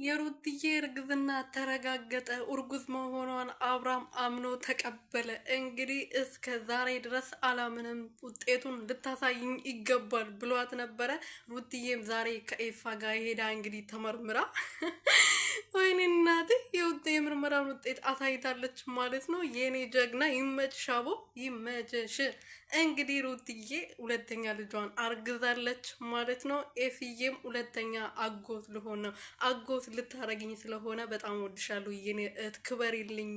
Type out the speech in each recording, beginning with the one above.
የሩትዬ እርግዝና ተረጋገጠ። እርጉዝ መሆኗን አብራም አምኖ ተቀበለ። እንግዲህ እስከ ዛሬ ድረስ አላምንም፣ ውጤቱን ልታሳይኝ ይገባል ብሏት ነበረ። ሩትዬም ዛሬ ከኤፋ ጋር ሄዳ እንግዲህ ተመርምራ ወይኔ እናቴ የምርመራውን ውጤት አሳይታለች ማለት ነው። የኔ ጀግና ይመችሽ፣ አቦ ይመችሽ። እንግዲህ ሩትዬ ሁለተኛ ልጇን አርግዛለች ማለት ነው። ኤፍዬም ሁለተኛ አጎት ልሆን ነው፣ አጎት ልታረግኝ ስለሆነ በጣም ወድሻለሁ የኔ እህት፣ ክበሪልኝ፣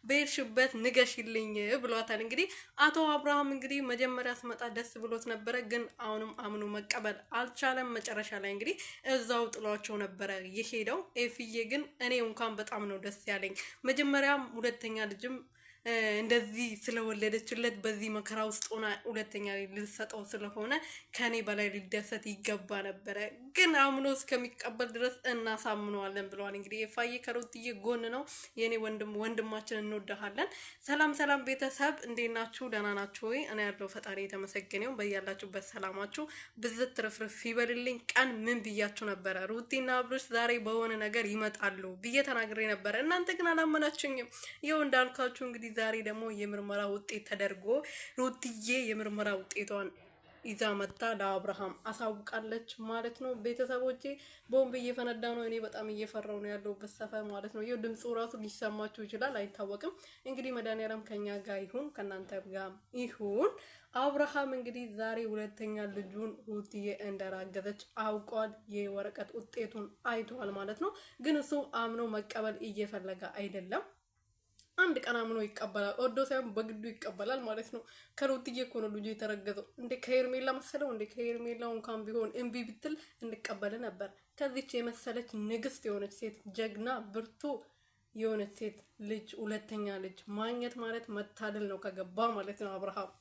በሄድሽበት ንገሽልኝ ብሏታል። እንግዲህ አቶ አብርሃም እንግዲህ መጀመሪያ ስመጣ ደስ ብሎት ነበረ፣ ግን አሁንም አምኖ መቀበል አልቻለም። መጨረሻ ላይ እንግዲህ እዛው ጥሏቸው ነበረ የሄደው። ኤፍዬ ግን እኔ እንኳን በጣም ነው ደስ ያለኝ። መጀመሪያም ሁለተኛ ልጅም እንደዚህ ስለወለደችለት በዚህ መከራ ውስጥ ሆና ሁለተኛ ልሰጠው ስለሆነ ከኔ በላይ ሊደሰት ይገባ ነበረ፣ ግን አምኖ እስከሚቀበል ድረስ እናሳምነዋለን ብለዋል። እንግዲህ የፋዬ ከሩትዬ ጎን ነው። የኔ ወንድማችን እንወዳሃለን። ሰላም ሰላም ቤተሰብ እንዴት ናችሁ? ደህና ናችሁ ወይ? እኔ ያለው ፈጣሪ የተመሰገነው። በያላችሁበት ሰላማችሁ ብዝት ትርፍርፍ ይበልልኝ። ቀን ምን ብያችሁ ነበረ? ሩቲና አብርሽ ዛሬ በሆነ ነገር ይመጣሉ ብዬ ተናግሬ ነበረ። እናንተ ግን አላመናችሁኝም። ይኸው እንዳልኳችሁ እንግዲህ ዛሬ ደግሞ የምርመራ ውጤት ተደርጎ ሩትዬ የምርመራ ውጤቷን ይዛ መጣ ለአብርሃም አሳውቃለች ማለት ነው። ቤተሰቦቼ ቦምብ እየፈነዳ ነው። እኔ በጣም እየፈራው ነው ያለሁበት ሰፈር ማለት ነው። ይሄው ድምፁ ራሱ ሊሰማችሁ ይችላል፣ አይታወቅም። እንግዲህ መድኃኒዓለም ከኛ ጋር ይሁን፣ ከእናንተ ጋር ይሁን። አብርሃም እንግዲህ ዛሬ ሁለተኛ ልጁን ሩትዬ እንደራገዘች አውቋል። የወረቀት ውጤቱን አይቷል ማለት ነው። ግን እሱ አምኖ መቀበል እየፈለገ አይደለም። አንድ ቀን አምኖ ይቀበላል። ወዶ ሳይሆን በግዱ ይቀበላል ማለት ነው። ከሩትዬ እኮ ነው ልጁ የተረገዘው። እንደ ከሄርሜላ መሰለው እንደ ከሄርሜላው እንኳን ቢሆን እምቢ ብትል እንቀበል ነበር። ከዚች የመሰለች ንግስት የሆነች ሴት፣ ጀግና ብርቱ የሆነች ሴት ልጅ ሁለተኛ ልጅ ማግኘት ማለት መታደል ነው፣ ከገባ ማለት ነው አብርሃም